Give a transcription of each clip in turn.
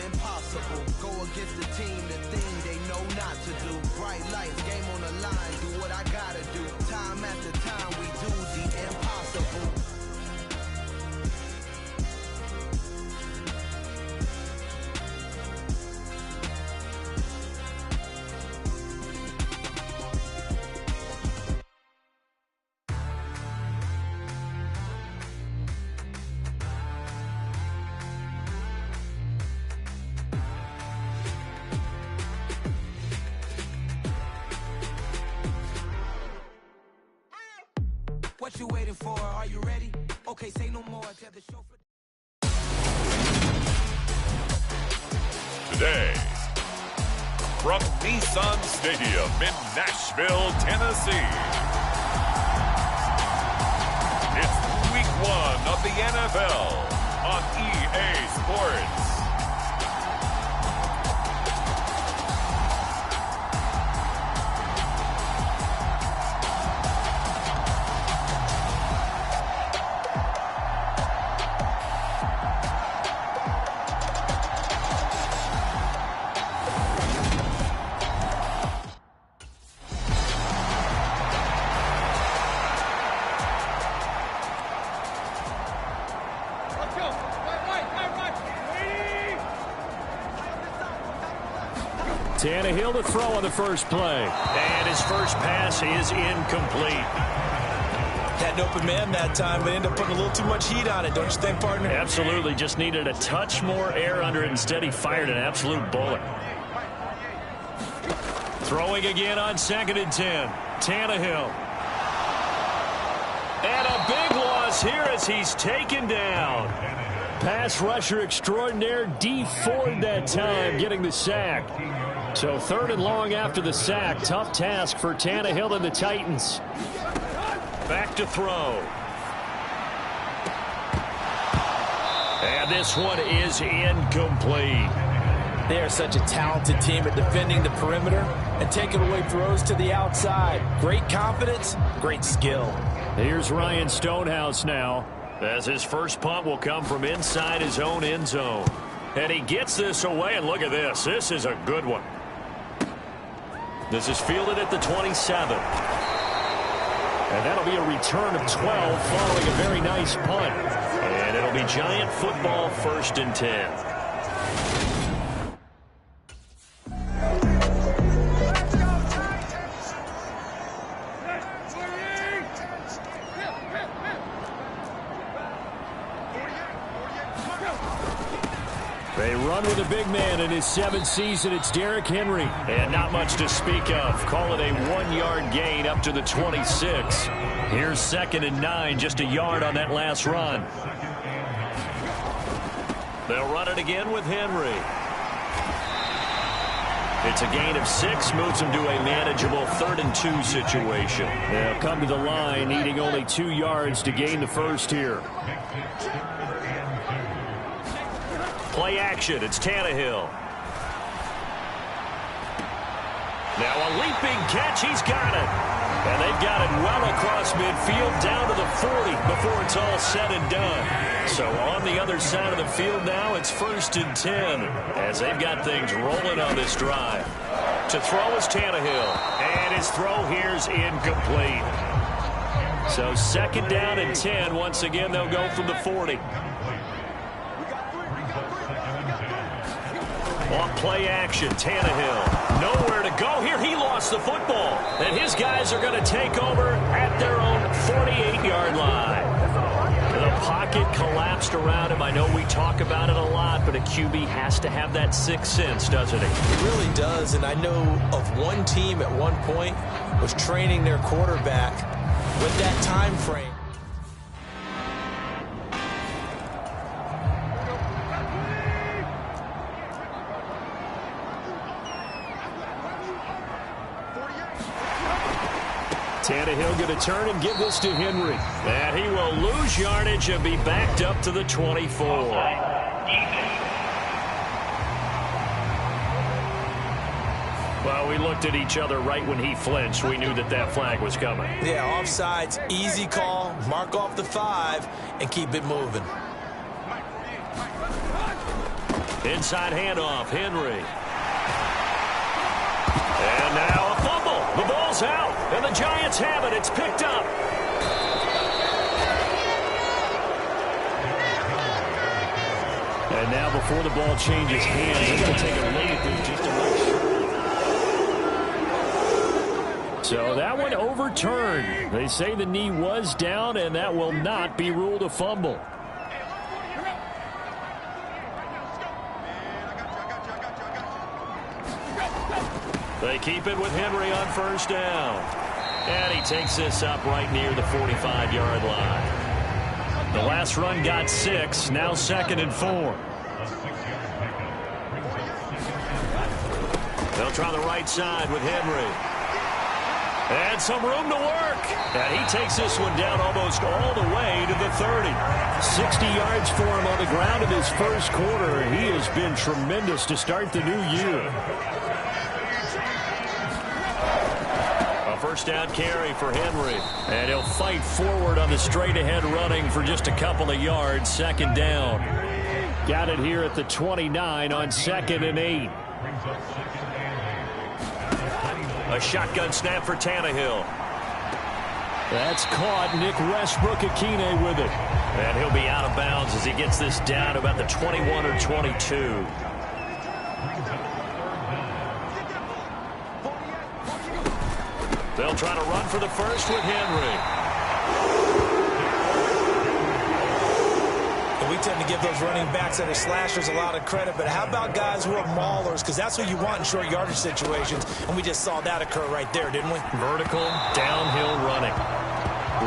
impossible. Go against the team, the thing they know not to do. Bright lights, game on the line, do what I gotta do. Time after time, we do the impossible. What you waiting for? Are you ready? Okay, say no more. Tell the chauffeur. Today, from Nissan Stadium in Nashville, Tennessee, it's Week 1 of the NFL on EA Sports. Tannehill to throw on the first play. And his first pass is incomplete. Had an open man that time, but ended up putting a little too much heat on it, don't you think, partner? Absolutely. Just needed a touch more air under it. Instead, he fired an absolute bullet. Throwing again on 2nd and 10. Tannehill. And a big loss here as he's taken down. Pass rusher extraordinaire, D Ford that time, getting the sack. So 3rd and long after the sack. Tough task for Tannehill and the Titans. Back to throw. And this one is incomplete. They are such a talented team at defending the perimeter and taking away throws to the outside. Great confidence, great skill. Here's Ryan Stonehouse now, as his first punt will come from inside his own end zone. And he gets this away, and look at this. This is a good one. This is fielded at the 27. And that'll be a return of 12 following a very nice punt. And it'll be Giant football, 1st and 10. They run with a big man in his 7th season. It's Derrick Henry. And not much to speak of. Call it a 1-yard gain up to the 26. Here's 2nd and 9, just a yard on that last run. They'll run it again with Henry. It's a gain of 6, moves him to a manageable 3rd and 2 situation. They'll come to the line, needing only 2 yards to gain the first here. Play action, it's Tannehill. Now a leaping catch, he's got it. And they've got it well across midfield, down to the 40 before it's all said and done. So on the other side of the field now, it's 1st and 10, as they've got things rolling on this drive. To throw is Tannehill, and his throw here's incomplete. So 2nd down and 10, once again they'll go from the 40. On play action, Tannehill. Nowhere to go here. He lost the football. And his guys are going to take over at their own 48-yard line. The pocket collapsed around him. I know we talk about it a lot, but a QB has to have that 6th sense, doesn't he? It really does, and I know of one team at one point was training their quarterback with that time frame. Tannehill going to turn and give this to Henry. And he will lose yardage and be backed up to the 24. Well, we looked at each other right when he flinched. We knew that that flag was coming. Yeah, offsides, easy call, mark off the 5, and keep it moving. Inside handoff, Henry. And now a fumble. The ball's out, and the Giants have it. It's picked up. And now before the ball changes hands, they're going to take a look at this just to make sure. So that one overturned. They say the knee was down, and that will not be ruled a fumble. They keep it with Henry on first down. And he takes this up right near the 45-yard line. The last run got 6, now 2nd and 4. They'll try the right side with Henry. And some room to work. And he takes this one down almost all the way to the 30. 60 yards for him on the ground in his first quarter. He has been tremendous to start the new year. First down carry for Henry. And he'll fight forward on the straight-ahead running for just a couple of yards. 2nd down. Got it here at the 29 on 2nd and 8. A shotgun snap for Tannehill. That's caught. Nick Westbrook-Akine with it. And he'll be out of bounds as he gets this down about the 21 or 22. They'll try to run for the first with Henry. And we tend to give those running backs that are slashers a lot of credit, but how about guys who are maulers? Because that's what you want in short yardage situations, and we just saw that occur right there, didn't we? Vertical, downhill running.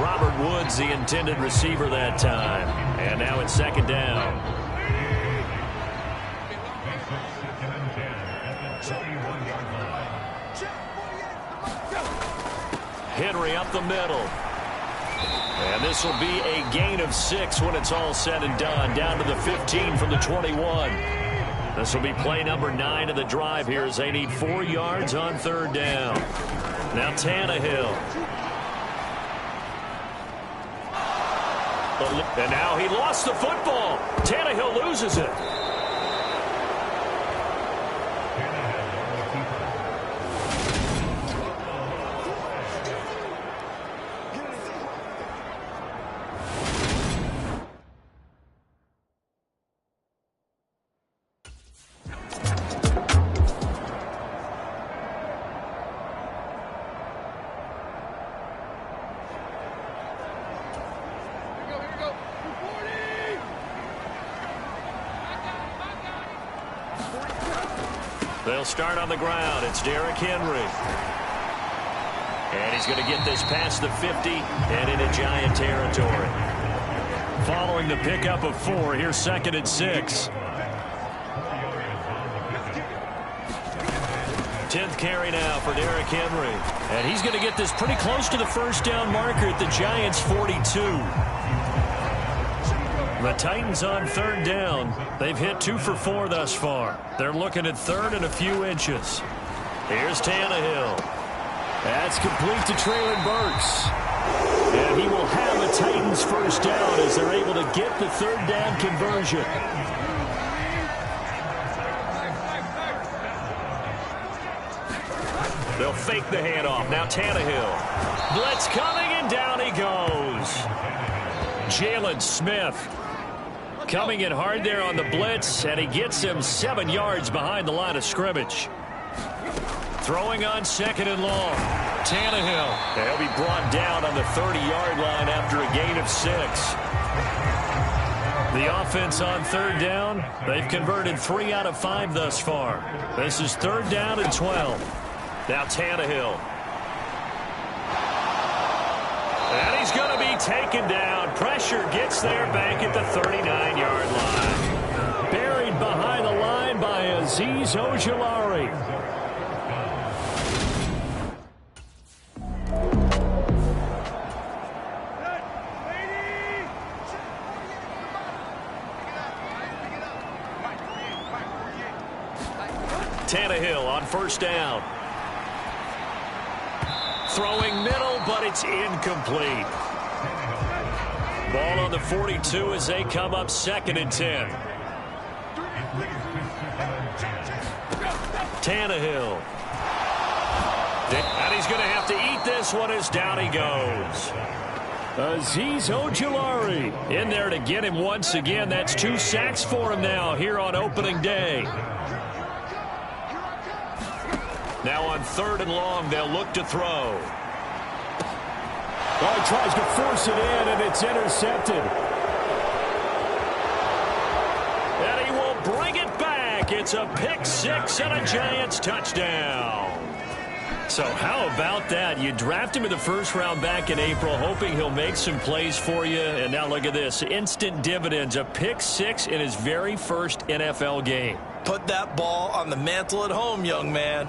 Robert Woods, the intended receiver that time. And now it's 2nd down. Henry up the middle. And this will be a gain of 6 when it's all said and done. Down to the 15 from the 21. This will be play number 9 of the drive here as they need 4 yards on 3rd down. Now Tannehill. And now he lost the football. Tannehill loses it. They'll start on the ground. It's Derrick Henry. And he's going to get this past the 50 and into Giant territory. Following the pickup of 4, here's 2nd and 6. 10th carry now for Derrick Henry. And he's going to get this pretty close to the first down marker at the Giants' 42. The Titans on 3rd down. They've hit 2 for 4 thus far. They're looking at 3rd and a few inches. Here's Tannehill. That's complete to Treylon Burks. And he will have a Titans first down as they're able to get the 3rd down conversion. They'll fake the handoff. Now Tannehill. Blitz coming, and down he goes. Jalen Smith coming in hard there on the blitz, and he gets him 7 yards behind the line of scrimmage. Throwing on 2nd and long. Tannehill. And he'll be brought down on the 30-yard line after a gain of 6. The offense on 3rd down, they've converted 3 out of 5 thus far. This is 3rd down and 12. Now Tannehill. And he's going to be taken down. Pressure gets there back at the 39-yard line. Buried behind the line by Azeez Ojulari. Tannehill on first down. Throwing middle, but it's incomplete. Ball on the 42 as they come up 2nd and 10. Tannehill. And he's going to have to eat this one as down he goes. Azeez Ojulari in there to get him once again. That's 2 sacks for him now here on opening day. Now on 3rd and long, they'll look to throw. Oh, he tries to force it in, and it's intercepted. And he will bring it back. It's a pick 6 and a Giants touchdown. So how about that? You draft him in the 1st round back in April, hoping he'll make some plays for you. And now look at this. Instant dividends. A pick 6 in his very first NFL game. Put that ball on the mantle at home, young man.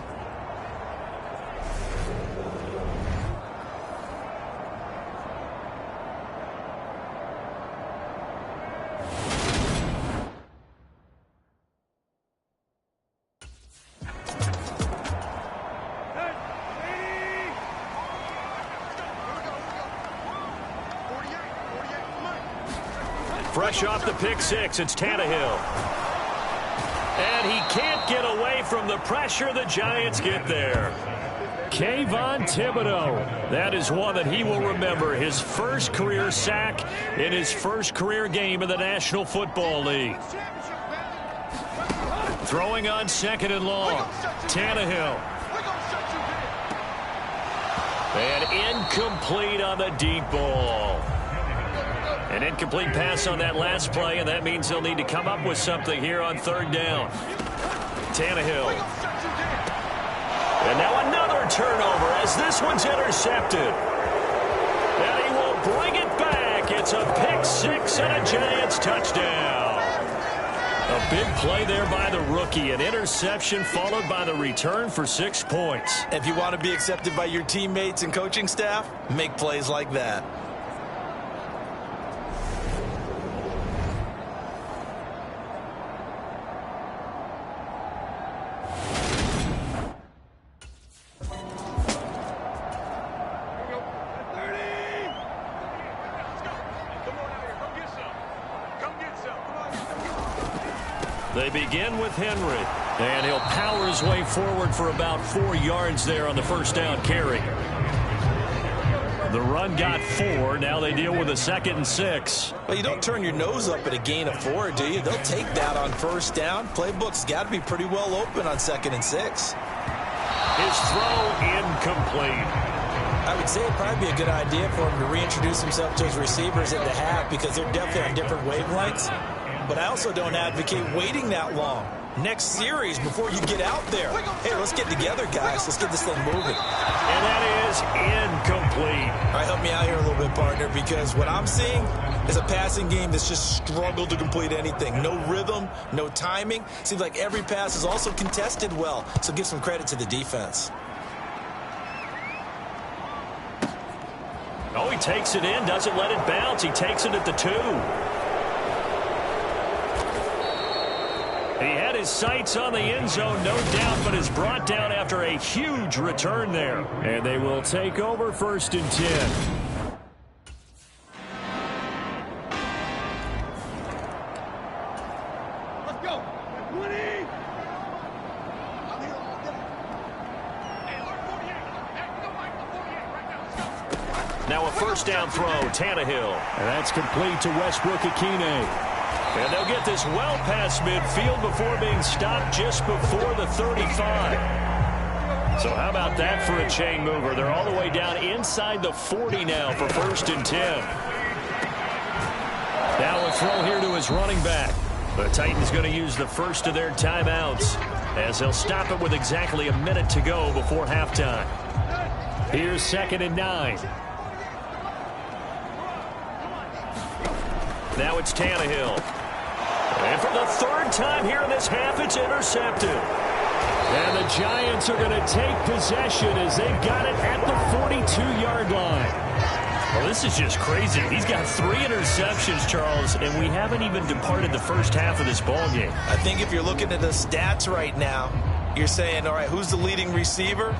Fresh off the pick 6, it's Tannehill. And he can't get away from the pressure. The Giants get there. Kayvon Thibodeaux. That is one that he will remember. His first career sack in his first career game in the National Football League. Throwing on 2nd and long. Tannehill. And incomplete on the deep ball. An incomplete pass on that last play, and that means they'll need to come up with something here on 3rd down. Tannehill. And now another turnover as this one's intercepted. And he will bring it back. It's a pick 6 and a Giants touchdown. A big play there by the rookie. An interception followed by the return for 6 points. If you want to be accepted by your teammates and coaching staff, make plays like that. They begin with Henry, and he'll power his way forward for about 4 yards there on the 1st down carry. The run got 4. Now they deal with a 2nd and 6. Well, you don't turn your nose up at a gain of 4, do you? They'll take that on 1st down. Playbook's got to be pretty well open on 2nd and 6. His throw incomplete. I would say it'd probably be a good idea for him to reintroduce himself to his receivers at the half because they're definitely on different wavelengths. But I also don't advocate waiting that long. Next series before you get out there. Hey, let's get together, guys. Let's get this thing moving. And that is incomplete. All right, help me out here a little bit, partner, because what I'm seeing is a passing game that's just struggled to complete anything. No rhythm, no timing. Seems like every pass is also contested well, so give some credit to the defense. Oh, he takes it in, doesn't let it bounce. He takes it at the 2. He had his sights on the end zone, no doubt, but is brought down after a huge return there. And they will take over 1st and 10. Let's go. 20. Now a 1st down throw, Tannehill. And that's complete to Westbrook-Ikhine. And they'll get this well past midfield before being stopped just before the 35. So how about that for a chain mover? They're all the way down inside the 40 now for 1st and 10. Now a throw here to his running back. The Titans going to use the first of their timeouts as they'll stop it with exactly a minute to go before halftime. Here's 2nd and 9. Now it's Tannehill. And for the 3rd time here in this half, it's intercepted. And the Giants are going to take possession as they've got it at the 42-yard line. Well, this is just crazy. He's got 3 interceptions, Charles, and we haven't even departed the first half of this ballgame. I think if you're looking at the stats right now, you're saying, all right, who's the leading receiver?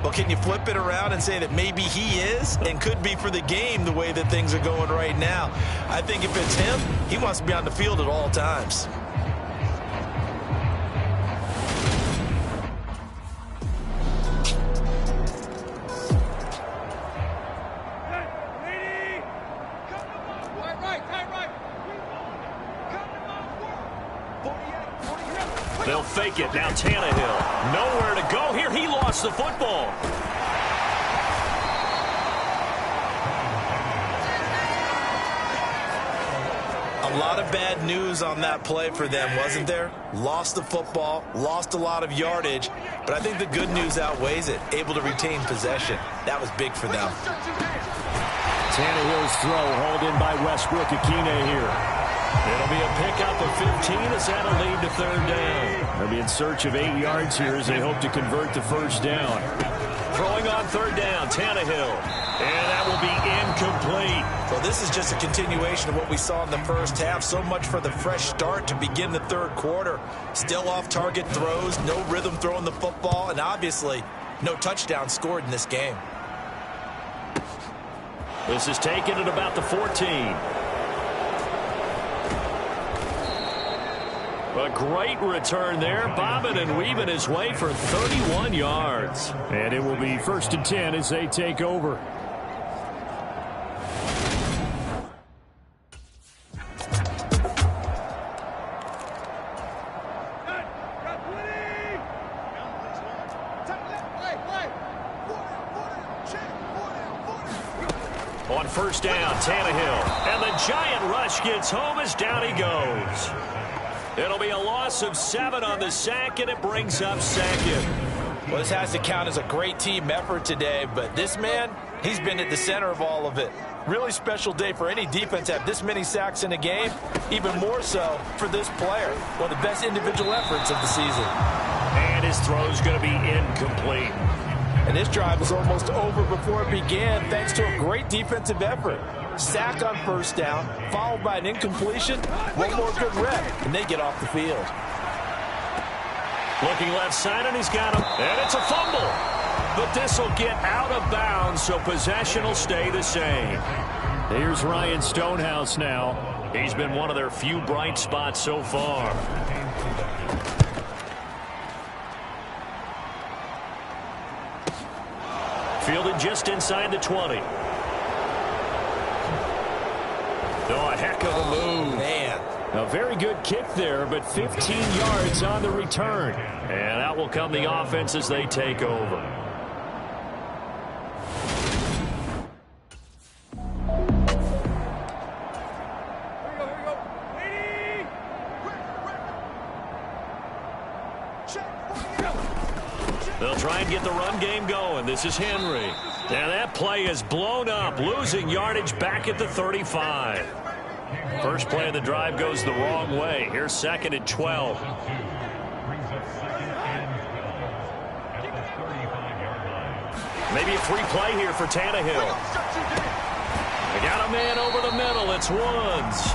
Well, can you flip it around and say that maybe he is and could be for the game the way that things are going right now? I think if it's him, he wants to be on the field at all times. They'll fake it. Now Tannehill. Nowhere to go here. He lost the football. A lot of bad news on that play for them, wasn't there? Lost the football, lost a lot of yardage, but I think the good news outweighs it. Able to retain possession. That was big for them. Tannehill's throw hauled in by Westbrook Akine here. It'll be a pickup of 15 as that'll lead to third down. They'll be in search of 8 yards here as they hope to convert the first down. Throwing on third down, Tannehill. And that will be incomplete. Well, this is just a continuation of what we saw in the first half. So much for the fresh start to begin the third quarter. Still off-target throws, no rhythm throwing the football, and obviously no touchdown scored in this game. This is taken at about the 14. A great return there, bobbing and weaving his way for 31 yards. And it will be 1st and 10 as they take over. On first down, Tannehill. And the giant rush gets home as down he goes. It'll be a loss of 7 on the sack, and it brings up second. Well, this has to count as a great team effort today, but this man, he's been at the center of all of it. Really special day for any defense to have this many sacks in a game, even more so for this player. One of the best individual efforts of the season. And his throw's going to be incomplete. And this drive was almost over before it began thanks to a great defensive effort. Sack on first down, followed by an incompletion. One more good rep, and they get off the field. Looking left side, and he's got him. And it's a fumble. But this will get out of bounds, so possession will stay the same. Here's Ryan Stonehouse now. He's been one of their few bright spots so far. Fielded just inside the 20. Oh, a heck of a move. Man. A very good kick there, but 15 yards on the return. And out will come the offense as they take over. They'll try and get the run game going. This is Henry. And that play is blown up, losing yardage back at the 35. First play of the drive goes the wrong way. Here's 2nd and 12. Maybe a free play here for Tannehill. They got a man over the middle. It's Woods.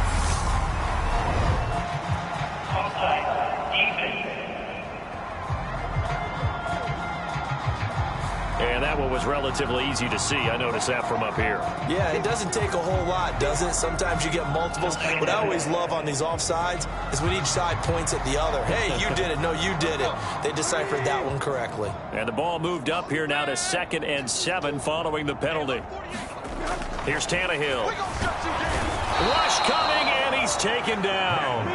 And that one was relatively easy to see. I noticed that from up here. Yeah, it doesn't take a whole lot, does it? Sometimes you get multiples. What I always love on these offsides is when each side points at the other. Hey, you did it. No, you did it. They deciphered that one correctly. And the ball moved up here now to 2nd and 7 following the penalty. Here's Tannehill. Rush coming, and he's taken down.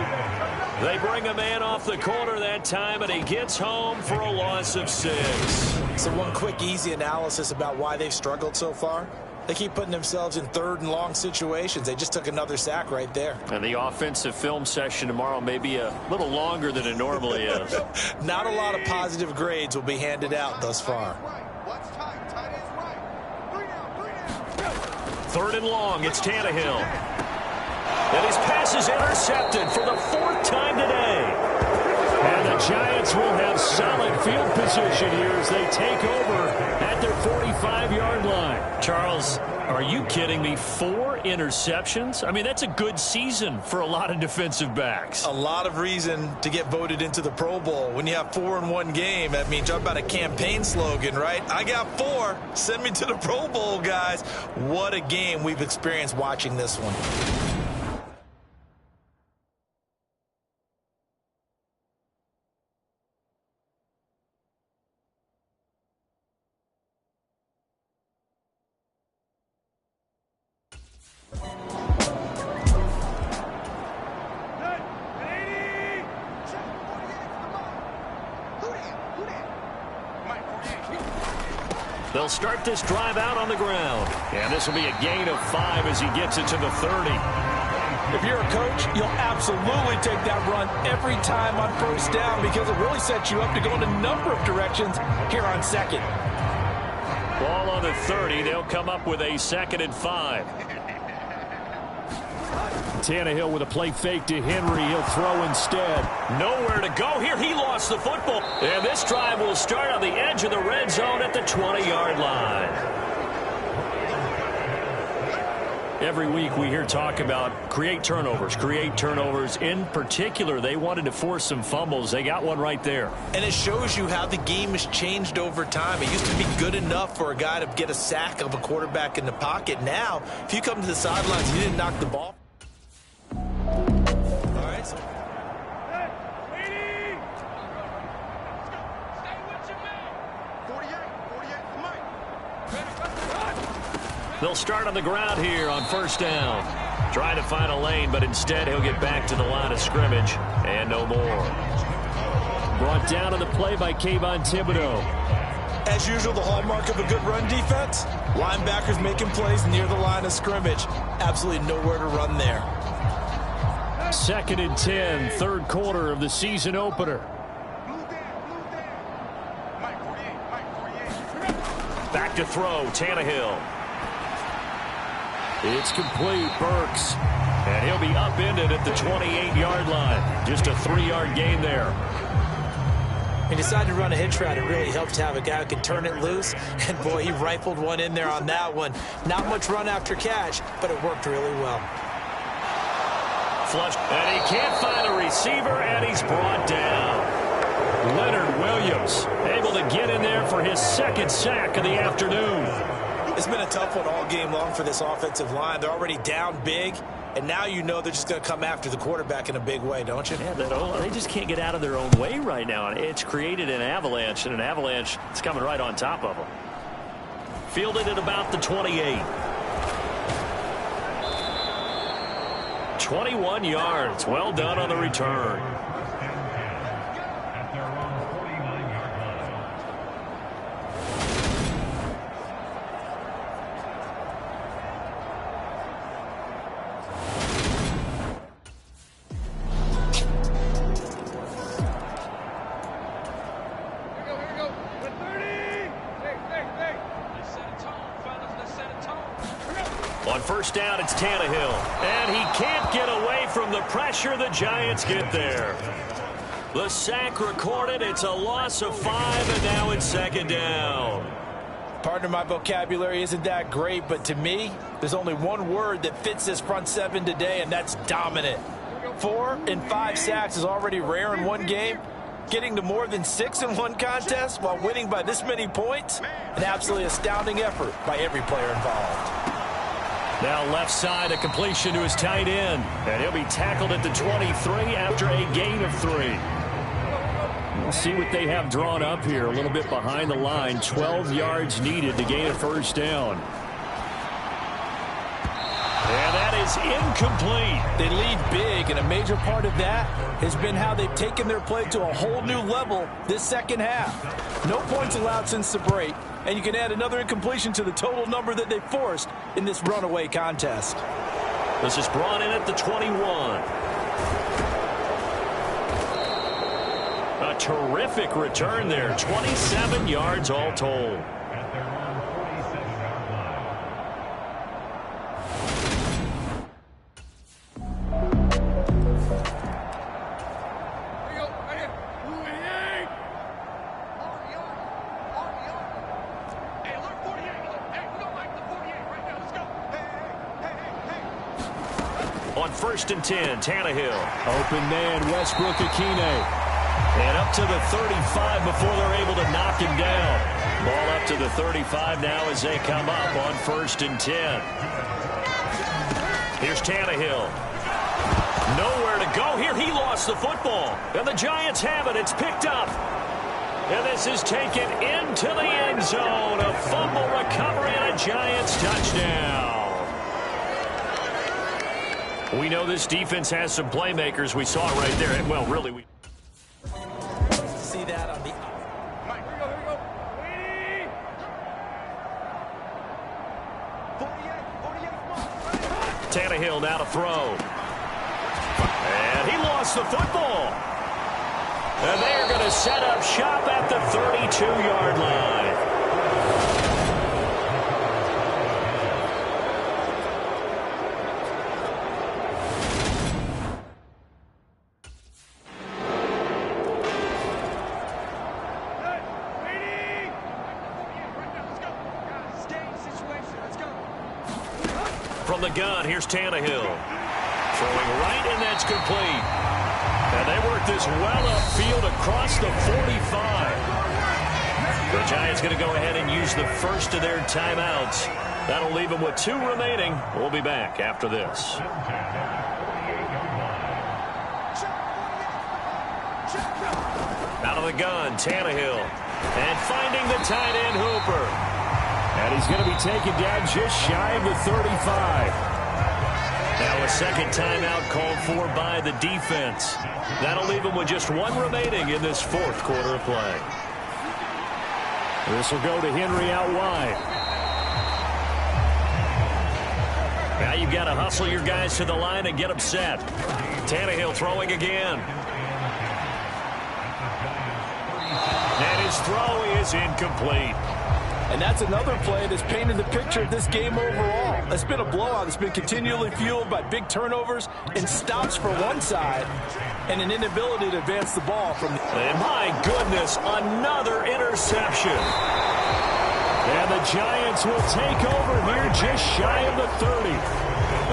They bring a man off the corner that time, and he gets home for a loss of 6. So one quick, easy analysis about why they've struggled so far. They keep putting themselves in 3rd and long situations. They just took another sack right there. And the offensive film session tomorrow may be a little longer than it normally is. Not a lot of positive grades will be handed out thus far. 3rd and long, it's Tannehill. And his pass is intercepted for the 4th time today. And the Giants will have solid field position here as they take over at their 45-yard line. Charles, are you kidding me? 4 interceptions? I mean, that's a good season for a lot of defensive backs. A lot of reason to get voted into the Pro Bowl. When you have 4 in one game, that means talk about a campaign slogan, right? I got 4. Send me to the Pro Bowl, guys. What a game we've experienced watching this one. They'll start this drive out on the ground. And this will be a gain of 5 as he gets it to the 30. If you're a coach, you'll absolutely take that run every time on first down because it really sets you up to go in a number of directions here on second. Ball on the 30. They'll come up with a 2nd and 5. Tannehill with a play fake to Henry. He'll throw instead. Nowhere to go here. He lost the football. And this drive will start on the edge of the red zone at the 20-yard line. Every week we hear talk about create turnovers. In particular, they wanted to force some fumbles. They got one right there. And it shows you how the game has changed over time. It used to be good enough for a guy to get a sack of a quarterback in the pocket. Now, if you come to the sidelines and you didn't knock the ball. All right. They'll start on the ground here on first down. Trying to find a lane, but instead he'll get back to the line of scrimmage. And no more. Brought down on the play by Kayvon Thibodeaux. As usual, the hallmark of a good run defense, linebackers making plays near the line of scrimmage. Absolutely nowhere to run there. 2nd and 10, third quarter of the season opener. Back to throw, Tannehill. It's complete, Burks. And he'll be upended at the 28-yard line. Just a 3-yard gain there. He decided to run a hitch route. It really helped to have a guy who can turn it loose. And, boy, he rifled one in there on that one. Not much run after catch, but it worked really well. Flush. And he can't find a receiver, and he's brought down. Leonard Williams able to get in there for his 2nd sack of the afternoon. It's been a tough one all game long for this offensive line. They're already down big, and now you know they're just going to come after the quarterback in a big way, don't you? Yeah, they just can't get out of their own way right now. It's created an avalanche, and an avalanche is coming right on top of them. Fielded at about the 28. 21 yards. Well done on the return. On first down, it's Tannehill. And he can't get away from the pressure. The Giants get there. The sack recorded. It's a loss of 5, and now it's 2nd down. Partner, my vocabulary isn't that great, but to me, there's only one word that fits this front seven today, and that's dominant. 4 and 5 sacks is already rare in one game. Getting to more than 6 in one contest while winning by this many points, an absolutely astounding effort by every player involved. Now left side, a completion to his tight end. And he'll be tackled at the 23 after a gain of 3. We'll see what they have drawn up here. A little bit behind the line. 12 yards needed to gain a first down. And that is incomplete. They lead big, and a major part of that has been how they've taken their play to a whole new level this second half. No points allowed since the break, and you can add another incompletion to the total number that they forced in this runaway contest. This is brought in at the 21. A terrific return there. 27 yards all told. On 1st and 10, Tannehill. Open man, Westbrook-Ikhine. And up to the 35 before they're able to knock him down. Ball up to the 35 now as they come up on 1st and 10. Here's Tannehill. Nowhere to go here. He lost the football. And the Giants have it. It's picked up. And this is taken into the end zone. A fumble recovery and a Giants touchdown. We know this defense has some playmakers. We saw it right there. And, well, really, we See that on the... Tannehill now to throw. And he lost the football. And they are going to set up shop at the 32-yard line. From the gun, here's Tannehill. Throwing right, and that's complete. And they work this well upfield across the 45. The Giants going to go ahead and use the first of their timeouts. That'll leave them with 2 remaining. We'll be back after this. Out of the gun, Tannehill. And finding the tight end, Hooper. And he's going to be taken down just shy of the 35. Now a second timeout called for by the defense. That'll leave them with just 1 remaining in this 4th quarter of play. This will go to Henry out wide. Now you've got to hustle your guys to the line and get them set. Tannehill throwing again. And his throw is incomplete. And that's another play that's painted the picture of this game overall. It's been a blowout. It's been continually fueled by big turnovers and stops for one side and an inability to advance the ball from the... And my goodness, another interception. And the Giants will take over here just shy of the 30.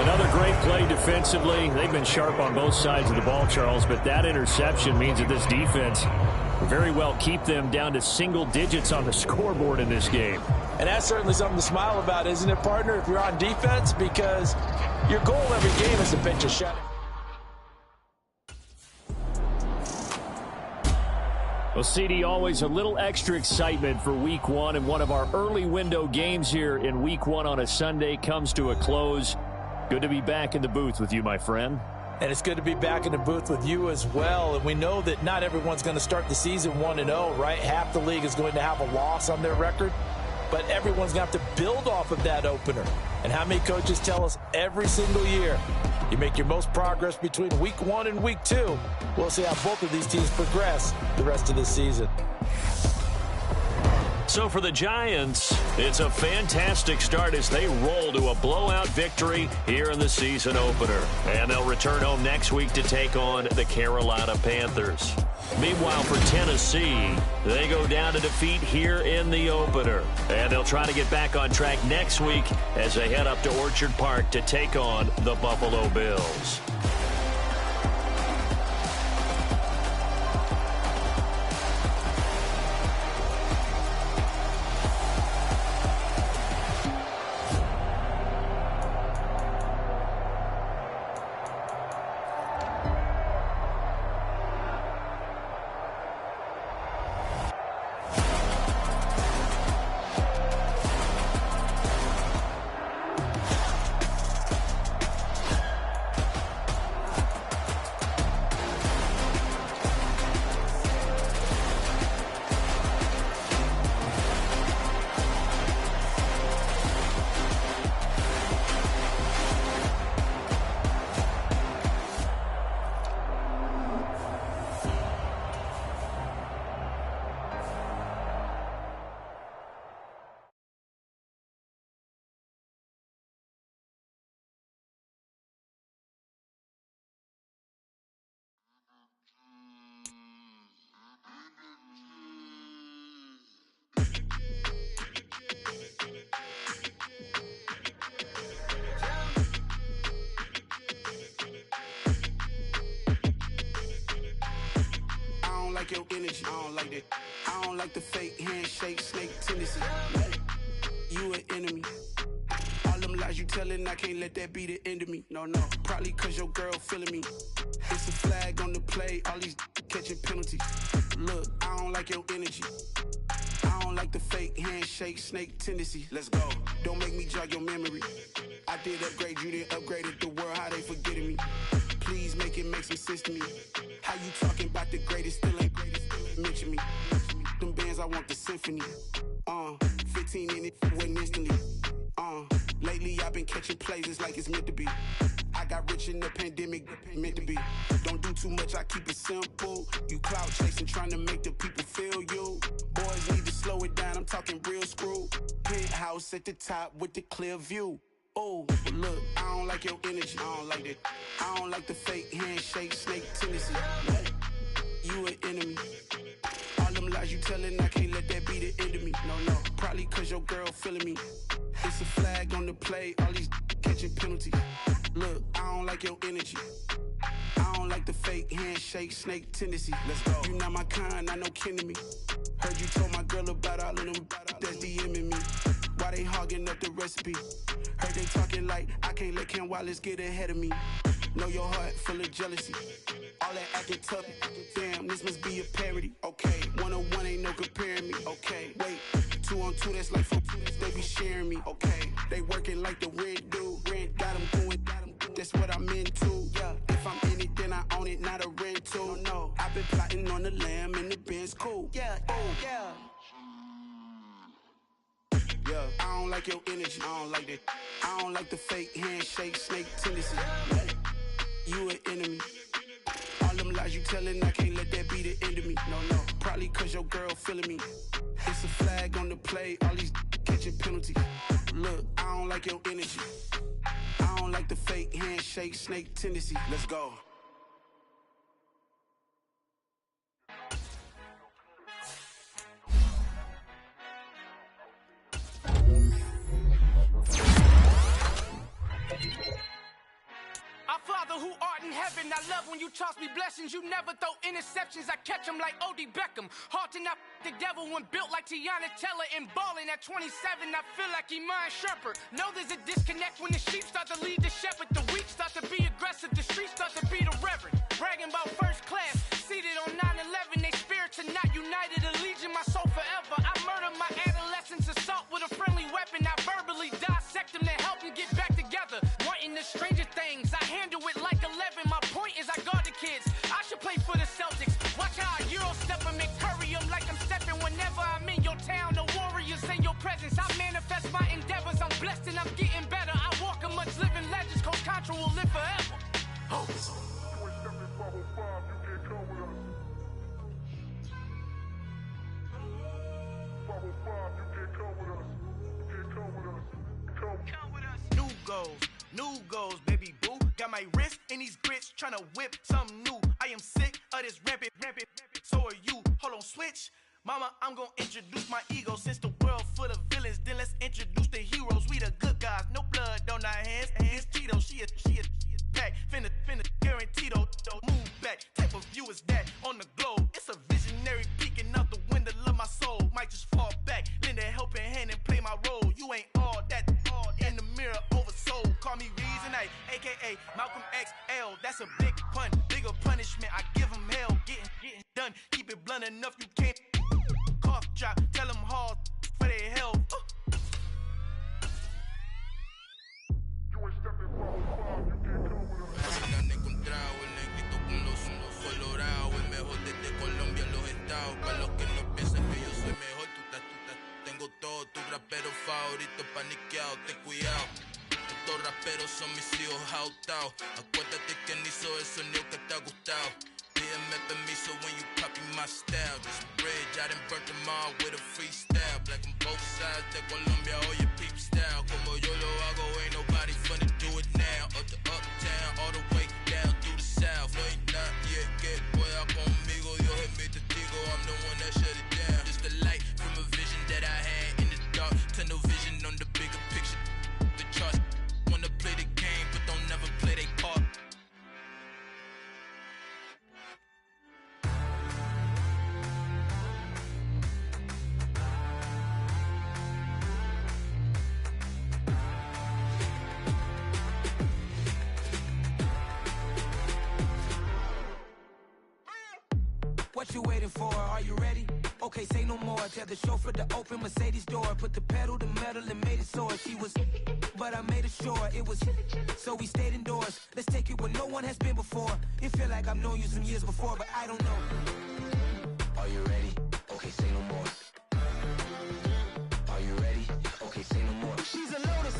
Another great play defensively. They've been sharp on both sides of the ball, Charles, but that interception means that this defense very well keep them down to single digits on the scoreboard in this game. And that's certainly something to smile about, isn't it, partner, if you're on defense? Because your goal every game is to pinch a shot. Well, CD, always a little extra excitement for Week 1, and one of our early window games here in Week 1 on a Sunday comes to a close. Good to be back in the booth with you, my friend. And it's good to be back in the booth with you as well. And we know that not everyone's going to start the season 1-0, right? Half the league is going to have a loss on their record. But everyone's going to have to build off of that opener. And how many coaches tell us every single year, you make your most progress between Week 1 and Week 2. We'll see how both of these teams progress the rest of this season. So for the Giants, it's a fantastic start as they roll to a blowout victory here in the season opener. And they'll return home next week to take on the Carolina Panthers. Meanwhile, for Tennessee, they go down to defeat here in the opener. And they'll try to get back on track next week as they head up to Orchard Park to take on the Buffalo Bills. Your energy, I don't like that. I don't like the fake handshake, snake tendency. You an enemy. All them lies you telling, I can't let that be the end of me. No, probably cause your girl feeling me. It's a flag on the play, all these catching penalties. Look, I don't like your energy. I don't like the fake handshake, snake tendency. Let's go. Don't make me jog your memory. I did upgrade, you didn't upgrade it. The world, how they forgetting me. Please make it make some sense to me. How you talking about the greatest, still ain't greatest, still mention me. Them bands, I want the symphony. 15 in it, went instantly. Lately I've been catching plays, it's like it's meant to be. I got rich in the pandemic, meant to be. Don't do too much, I keep it simple. You clout chasing, trying to make the people feel you. Boys need to slow it down, I'm talking real screw. Penthouse at the top with the clear view. Oh, look, I don't like your energy, I don't like that. I don't like the fake handshake, snake tendency. You an enemy. All them lies you telling, I can't let that be the end of me. No, probably cause your girl feeling me. It's a flag on the play, all these catching penalties. Look, I don't like your energy. I don't like the fake handshake, snake tendency. Let's go. You not my kind, I know kin to me. Heard you told my girl about all of them that's DMing me. Why they hogging up the recipe? Heard they talking like I can't let Ken Wallace get ahead of me. Know your heart full of jealousy. All that acting tough, damn, this must be a parody. Okay, 1-on-1 ain't no comparing me. Okay, wait, 2-on-2, that's like 4, they be sharing me. Okay, they working like the rent dude. Rent got them going, that's what I'm into. Yeah, if I'm in it, then I own it, not a rental. No, I've been plotting on the lamb and the Benz cool. Yeah, oh, yeah. Yeah, I don't like your energy, I don't like that. I don't like the fake handshake, snake tendency. You an enemy. All them lies you telling, I can't let that be the end of me. No, probably cause your girl feeling me. It's a flag on the play, all these catching penalties. Look, I don't like your energy. I don't like the fake handshake, snake tendency. Let's go. Our Father who art in heaven, I love when you toss me blessings. You never throw interceptions, I catch them like O.D. Beckham. Hard to not the devil when built like Tiana Teller and balling at 27. I feel like Iman Shepherd. Know there's a disconnect when the sheep start to lead the shepherd. The weak start to be aggressive, the streets start to be the reverend. Bragging about first class, seated on 9/11. They spirits are not united, allegiance my soul forever. I murder my adolescence, assault with a friendly weapon. I verbally dissect them to help them get back together. Wanting the stranger things, I handle it like 11. My point is I guard the kids. I should play for the Celtics. Watch how I Euro step and curry them like I'm stepping. Whenever I'm in your town, the Warriors in your presence. I manifest my endeavors. I'm blessed and I'm getting better. I walk amongst living legends. Coach Contra will live forever. Oh. New goals, baby boo. Got my wrist in these grits, tryna whip something new. I am sick of this rampant. So are you. Hold on, switch. Mama, I'm gonna introduce my ego. Since the world full of villains, then let's introduce the heroes. We the good guys, no blood on our hands. It's Tito, she a pack. Finna guaranteed, move back. Type of view is that on the globe? It's a visionary peeking out the window of my soul. Might just fall back, lend a helping hand and play my role. You ain't all that in the mirror oversold. Call me Reasonite, aka Malcolm XL. That's a big pun, bigger punishment. I give him hell, getting done. Keep it blunt enough, you can't cough drop. Tell them hard for their health. You ain't stepping forward, you can't come with us. El negrito con los ojos colorados, el mejor desde Colombia, los estados. Para los que no piensan que yo soy mejor, tengo todo, tu rapero favorito paniqueado, ten cuidado. Estos raperos son mis hijos jautados. Acuérdate que ni hizo el sonido que te ha gustado. Pídeme permiso when you copy my style. This bridge, I done burnt them all with a freestyle. Black on both sides de Colombia, oye peep style. Como yo lo hago, ain't nobody finna do it now. Up to uptown, all the way down through the south. No hay nadie que pueda conmigo, Dios es mi testigo. I'm the one that shut it down. Just the light from a vision that I had in the dark. Tunnel vision on the bigger picture. The charts wanna play the game, but don't never play their part. What you waiting for? Are you ready? Okay, say no more. Tell the chauffeur to open Mercedes door. Put the pedal to metal and made it soar. She was, but I made it sure it was. So we stayed indoors. Let's take it where no one has been before. It feel like I've known you some years before, but I don't know. Are you ready? Okay, say no more. Are you ready? Okay, say no more. She's a loner.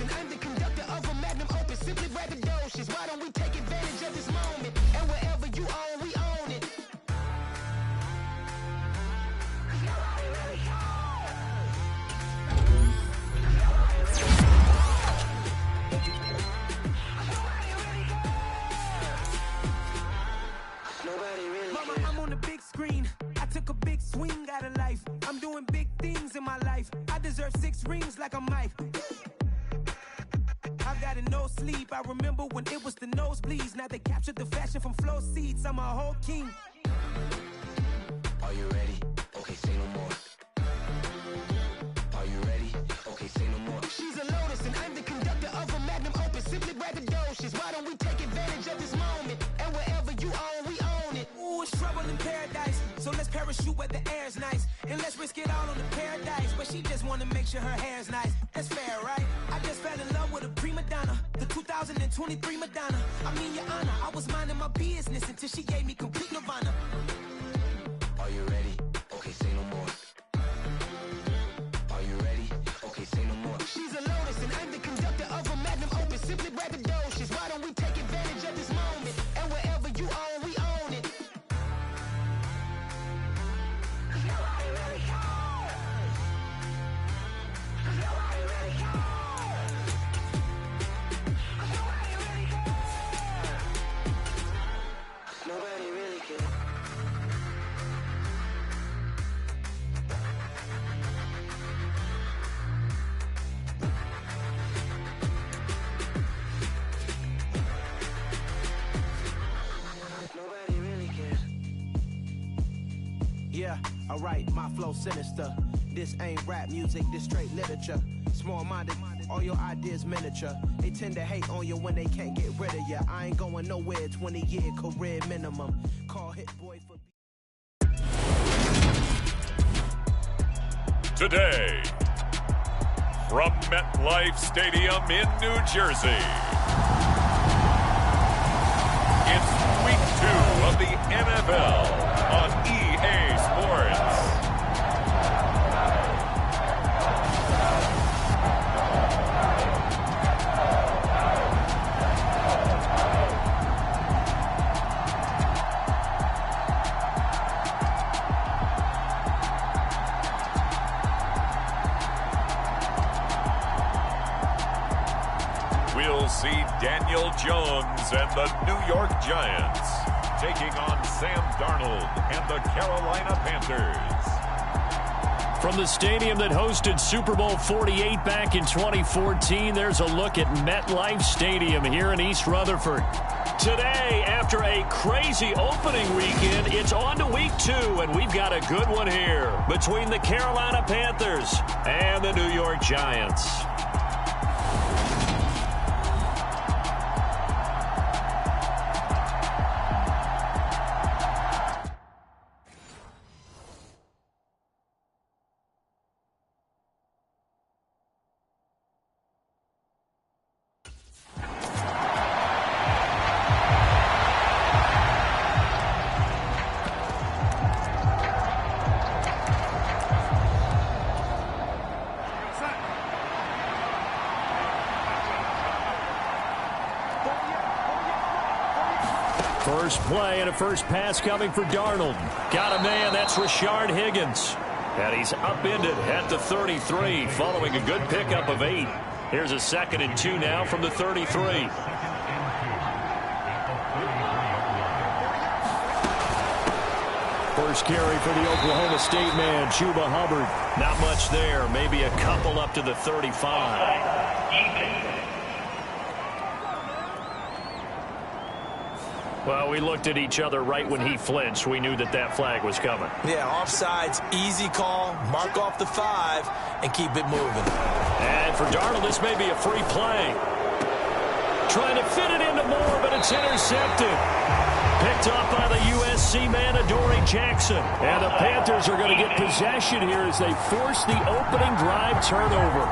in my life. I deserve 6 rings like I'm Mike. I've got a no sleep. I remember when it was the nosebleeds. Now they captured the fashion from flow seats. I'm a whole king. Are you ready? Okay, say no more. Are you ready? Okay, say no more. She's a lotus and I'm the conductor of a magnum opus. Simply braggadocious. Why don't we take advantage of this moment? And wherever you own, we own it. Ooh, it's trouble in paradise. So let's parachute where the air's nice. And let's risk it all on the paradise. But she just wanna make sure her hair's nice. That's fair, right? I just fell in love with a prima donna. The 2023 Madonna. I mean, your honor, I was minding my business until she gave me complete nirvana. Are you ready? Okay, say no more. Are you ready? Okay, say no more. She's a lotus and I'm the conductor of a magnum opus. Simply braggadocious. Why don't we take advantage of this moment? And wherever you own, we own it. Nobody really cares. Nobody really cares. Nobody really cares. Nobody really cares. Nobody really cares. Yeah, alright, my flow sinister. This ain't rap music, this straight literature. Small-minded, all your ideas miniature. They tend to hate on you when they can't get rid of you. I ain't going nowhere, 20-year career minimum. Call Hit Boy for... Today, from MetLife Stadium in New Jersey, it's Week 2 of the NFL on EA Sports. We'll see Daniel Jones and the New York Giants taking on Sam Darnold and the Carolina Panthers. From the stadium that hosted Super Bowl 48 back in 2014, there's a look at MetLife Stadium here in East Rutherford. Today, after a crazy opening weekend, it's on to Week 2, and we've got a good one here between the Carolina Panthers and the New York Giants. First play and a first pass coming for Darnold. Got a man, that's Rashard Higgins. And he's upended at the 33 following a good pickup of 8. Here's a 2nd and 2 now from the 33. First carry for the Oklahoma State man, Chuba Hubbard. Not much there, maybe a couple up to the 35. Well, we looked at each other right when he flinched. We knew that that flag was coming. Yeah, offsides, easy call, mark off the 5, and keep it moving. And for Darnold, this may be a free play. Trying to fit it into Moore, but it's intercepted. Picked up by the USC man, Adoree Jackson. And the Panthers are going to get possession here as they force the opening drive turnover.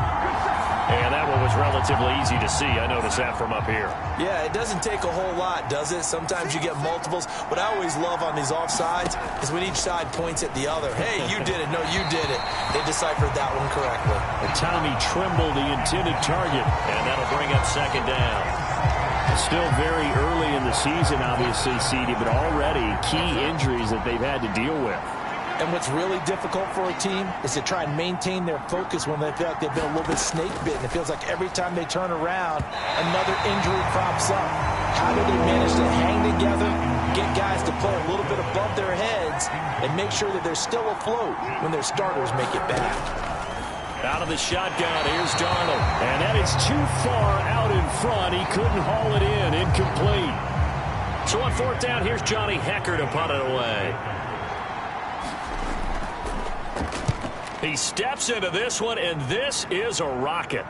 And that one was relatively easy to see. I noticed that from up here. Yeah, it doesn't take a whole lot, does it? Sometimes you get multiples. What I always love on these offsides is when each side points at the other. Hey, you did it. No, you did it. They deciphered that one correctly. And Tommy Tremble, the intended target. And that'll bring up 2nd down. Still very early in the season, obviously, CD, but already key injuries that they've had to deal with. And what's really difficult for a team is to try and maintain their focus when they feel like they've been a little bit snake-bitten. It feels like every time they turn around, another injury crops up. How do they manage to hang together, get guys to play a little bit above their heads, and make sure that they're still afloat when their starters make it back? Out of the shotgun, here's Darnold. And that is too far out in front. He couldn't haul it in. Incomplete. So on fourth down, here's Johnny Hekker to punt it away. He steps into this one, and this is a rocket.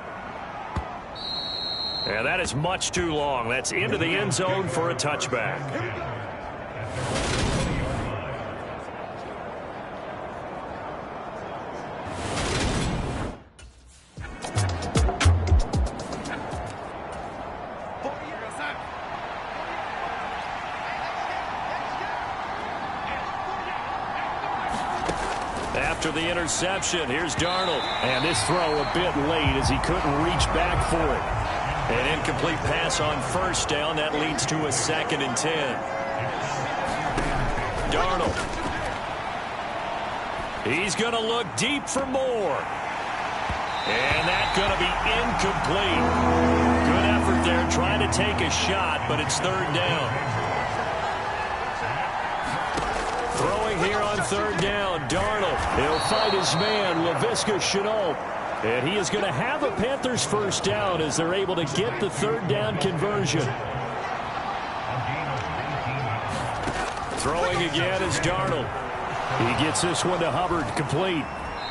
And that is much too long. That's into the end zone for a touchback. After the interception, here's Darnold. And this throw a bit late as he couldn't reach back for it. An incomplete pass on first down. That leads to a 2nd and 10. Darnold. He's going to look deep for more. And that's going to be incomplete. Good effort there trying to take a shot, but it's 3rd down. Throwing here on 3rd down, Darnold. He'll fight his man, Laviska Shenault. And he is going to have a Panthers first down as they're able to get the 3rd down conversion. Throwing again is Darnold. He gets this one to Hubbard, complete.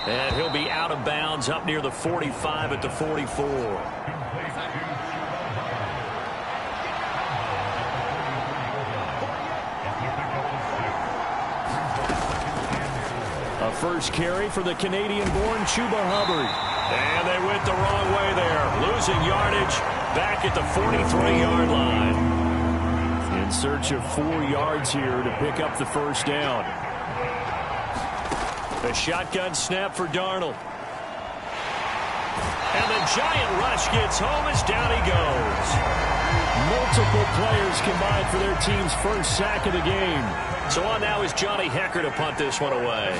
And he'll be out of bounds up near the 45 at the 44. A first carry for the Canadian-born Chuba Hubbard. And they went the wrong way there. Losing yardage back at the 43-yard line. In search of 4 yards here to pick up the first down. The shotgun snap for Darnold. And the giant rush gets home as down he goes. Multiple players combined for their team's first sack of the game. So on now is Johnny Hekker to punt this one away.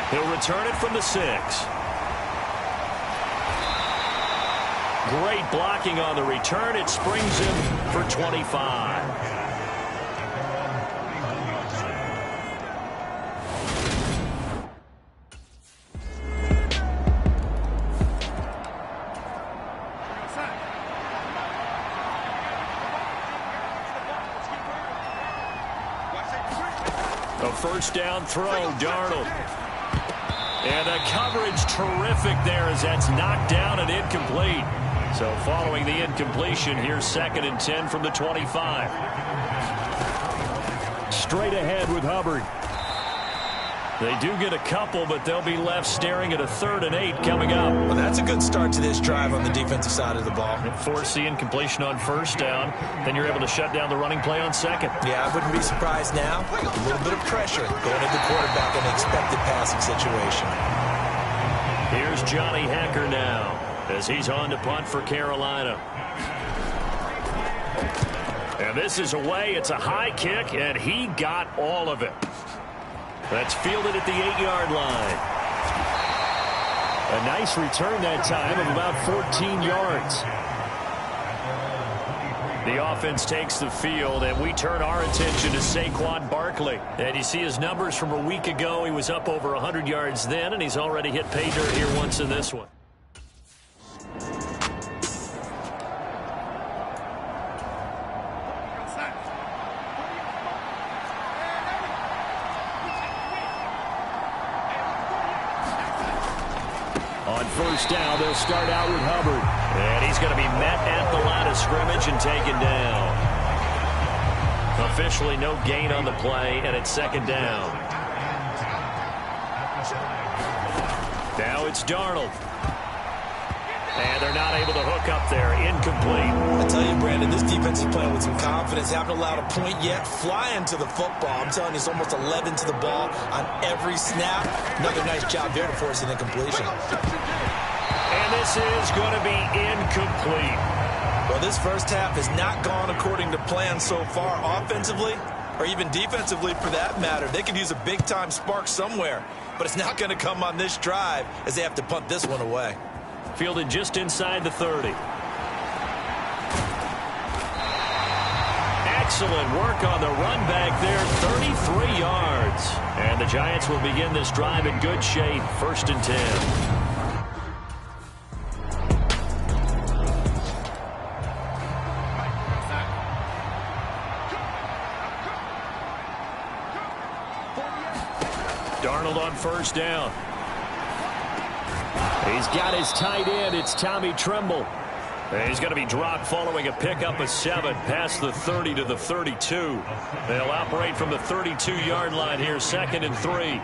He'll return it from the 6. Great blocking on the return. It springs him for 25. A first down throw, Darnold. And the coverage terrific there as that's knocked down and incomplete. So following the incompletion, here's 2nd and 10 from the 25. Straight ahead with Hubbard. They do get a couple, but they'll be left staring at a 3rd and 8 coming up. Well, that's a good start to this drive on the defensive side of the ball. Force the incompletion on first down, then you're able to shut down the running play on 2nd. Yeah, I wouldn't be surprised now. A little bit of pressure going into the quarterback in an expected passing situation. Here's Johnny Hekker now as he's on to punt for Carolina. And this is away. It's a high kick, and he got all of it. That's fielded at the 8-yard line. A nice return that time of about 14 yards. The offense takes the field, and we turn our attention to Saquon Barkley. And you see his numbers from a week ago. He was up over 100 yards then, and he's already hit pay dirt here once in this one. On first down, they'll start out with Hubbard. And he's going to be met at the line of scrimmage and taken down. Officially no gain on the play, and it's 2nd down. Now it's Darnold. And they're not able to hook up there. Incomplete. I tell you, Brandon, this defense is playing with some confidence. Haven't allowed a point yet. Flying to the football. I'm telling you, it's almost 11 to the ball on every snap. Another nice job there to force an incompletion. And this is going to be incomplete. Well, this first half has not gone according to plan so far offensively, or even defensively for that matter. They could use a big-time spark somewhere, but it's not going to come on this drive as they have to punt this one away. Fielded just inside the 30. At Excellent work on the run back there, 33 yards. And the Giants will begin this drive in good shape, 1st and 10. Darnold on 1st down. He's got his tight end. It's Tommy Tremble. And he's going to be dropped following a pickup of 7 past the 30 to the 32. They'll operate from the 32-yard line here, 2nd and 3.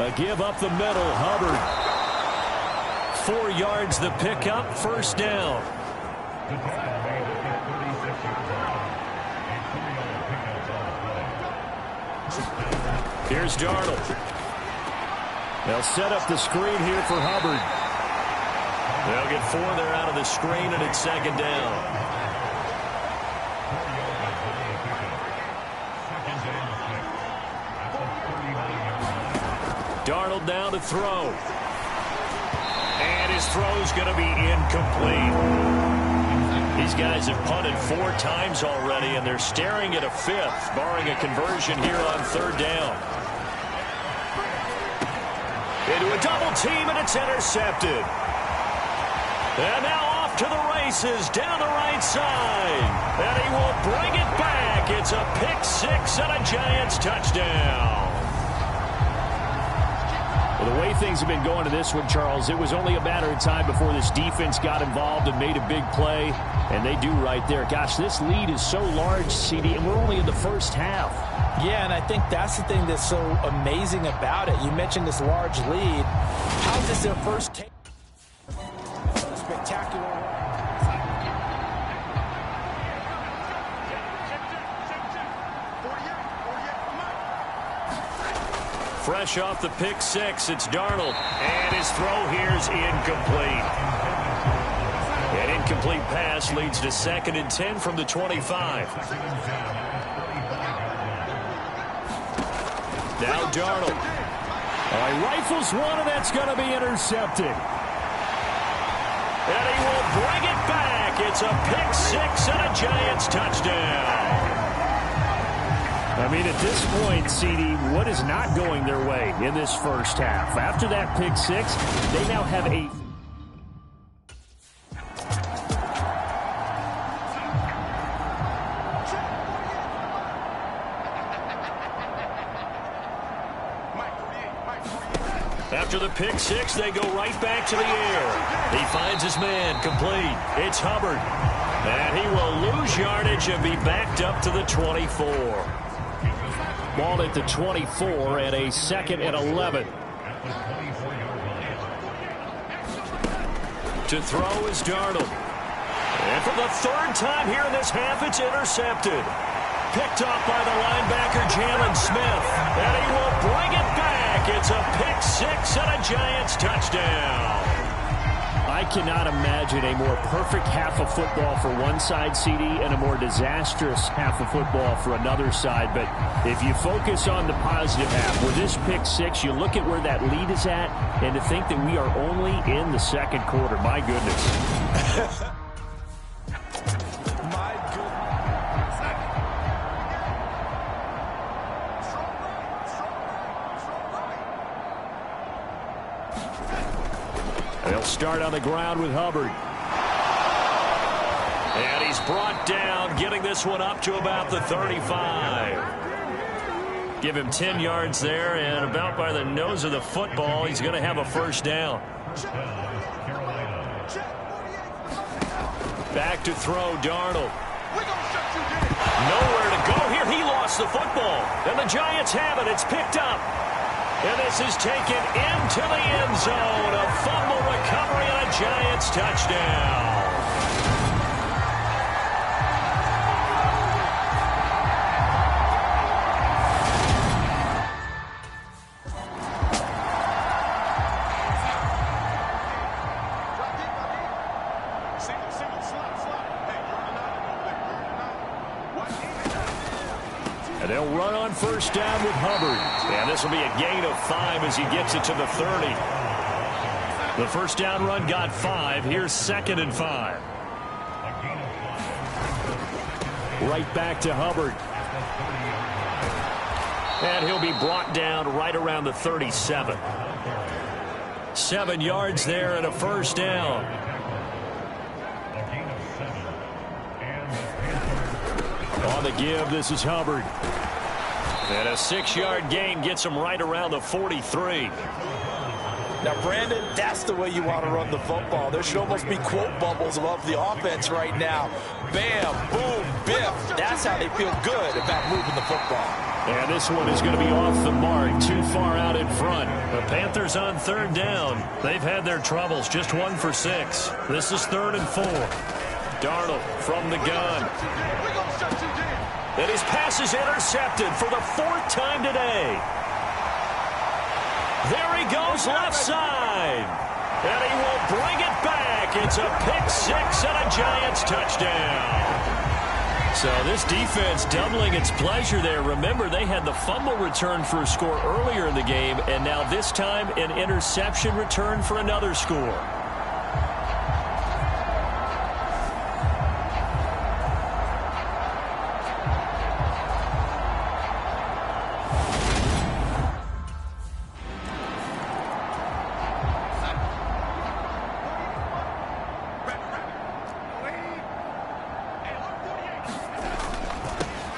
A give up the middle. Hubbard. 4 yards the pickup, 1st down. Here's Darnold. They'll set up the screen here for Hubbard. They'll get 4 there out of the screen, and it's 2nd down. Darnold down to throw. And his throw's going to be incomplete. These guys have punted 4 times already, and they're staring at a 5th, barring a conversion here on 3rd down. Into a double team, and it's intercepted. And now off to the races down the right side. And he will bring it back. It's a pick 6 and a Giants touchdown. Well, the way things have been going to this one, Charles, it was only a matter of time before this defense got involved and made a big play. And they do right there. Gosh, this lead is so large, CD, and we're only in the first half. Yeah, and I think that's the thing that's so amazing about it. You mentioned this large lead. How is this their first take? Spectacular. Fresh off the pick 6, it's Darnold. And his throw here is incomplete. An incomplete pass leads to 2nd and 10 from the 25. Now Darnold. Rifles one, and that's going to be intercepted. And he will bring it back. It's a pick 6 and a Giants touchdown. I mean, at this point, CD, what is not going their way in this first half? After that pick 6, they now have a... After the pick 6, they go right back to the air. He finds his man, complete. It's Hubbard. And he will lose yardage and be backed up to the 24. Ball at the 24 and a 2nd and 11. To throw is Darnold. And for the 3rd time here in this half, it's intercepted. Picked off by the linebacker, Jalen Smith. And he will bring it back. It's a pick 6 and a Giants touchdown. I cannot imagine a more perfect half of football for one side, CD, and a more disastrous half of football for another side. But if you focus on the positive half, with this pick 6, you look at where that lead is at, and to think that we are only in the 2nd quarter. My goodness. They'll start on the ground with Hubbard. And he's brought down, getting this one up to about the 35. Give him 10 yards there, and about by the nose of the football, he's going to have a 1st down. Back to throw, Darnold. Nowhere to go here. He lost the football. And the Giants have it. It's picked up. And this is taken into the end zone. A fumble recovery and a Giants touchdown. And they'll run on 1st down with Hubbard. And this will be a gain of 5 as he gets it to the 30. The 1st down run got 5. Here's 2nd and 5. Right back to Hubbard. And he'll be brought down right around the 37. 7 yards there and a first down. On the give, this is Hubbard. And a 6-yard gain gets him right around the 43. Now, Brandon, that's the way you want to run the football. There should almost be quote bubbles above the offense right now. Bam, boom, biff. That's how they feel good about moving the football. And this one is going to be off the mark, too far out in front. The Panthers on 3rd down. They've had their troubles, just 1 for 6. This is 3rd and 4. Darnold from the gun. And his pass is intercepted for the 4th time today. There he goes left side. And he will bring it back. It's a pick 6 and a Giants touchdown. So this defense doubling its pleasure there. Remember, they had the fumble return for a score earlier in the game, and now this time an interception return for another score.